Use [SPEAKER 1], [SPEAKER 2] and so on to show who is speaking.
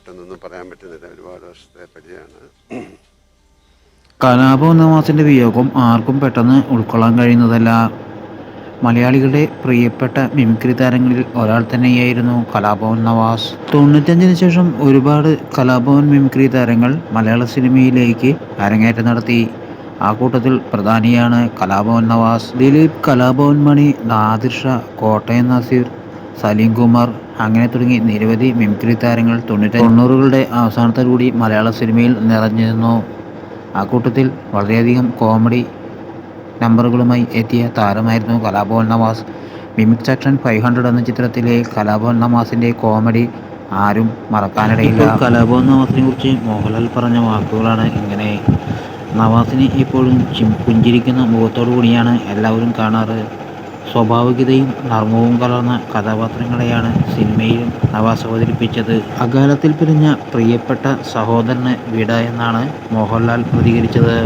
[SPEAKER 1] പെട്ടെന്നൊന്നും പറയാൻ പറ്റുന്നില്ല. ഒരുപാട് വർഷത്തെ പരിചയമാണ്.
[SPEAKER 2] കലാഭവൻ നവാസിൻ്റെ വിയോഗം ആർക്കും പെട്ടെന്ന് ഉൾക്കൊള്ളാൻ കഴിയുന്നതല്ല. മലയാളികളുടെ പ്രിയപ്പെട്ട മിമിക്രി താരങ്ങളിൽ ഒരാൾ തന്നെയായിരുന്നു കലാഭവൻ നവാസ്. 95-ന് ശേഷം ഒരുപാട് കലാഭവൻ മിമിക്രി താരങ്ങൾ മലയാള സിനിമയിലേക്ക് അരങ്ങേറ്റം നടത്തി. ആ കൂട്ടത്തിൽ പ്രധാനിയാണ് കലാഭവൻ നവാസ്. ദിലീപ്, കലാഭവൻ മണി, നാദിർ ഷാ, കോട്ടയം നസീർ, സലീം കുമാർ അങ്ങനെ തുടങ്ങി നിരവധി മിമിക്രി താരങ്ങൾ 90-കളുടെ അവസാനത്തോടുകൂടി മലയാള സിനിമയിൽ നിറഞ്ഞിരുന്നു. ആ കൂട്ടത്തിൽ വളരെയധികം കോമഡി നമ്പറുകളുമായി എത്തിയ താരമായിരുന്നു കലാഭവൻ നവാസ്. മിമിക് സെക്ഷൻ 500 എന്ന ചിത്രത്തിലെ കലാഭവൻ നവാസിൻ്റെ കോമഡി ആരും മറക്കാനിടയില്ല. ഇപ്പോൾ കലാഭവൻ നവാസിനെ കുറിച്ച് മോഹൻലാൽ പറഞ്ഞ വാക്കുകളാണ് ഇങ്ങനെ: നവാസിനെ എപ്പോഴും പുഞ്ചിരിക്കുന്ന മുഖത്തോടു കൂടിയാണ് എല്ലാവരും കാണാറ്. സ്വാഭാവികതയും നർമ്മവും കലർന്ന കഥാപാത്രങ്ങളെയാണ് സിനിമയിലും നവാസ് അവതരിപ്പിച്ചത്. അകാലത്തിൽ പിരിഞ്ഞ പ്രിയപ്പെട്ട സഹോദരന് വിട എന്നാണ് മോഹൻലാൽ പ്രതികരിച്ചത്.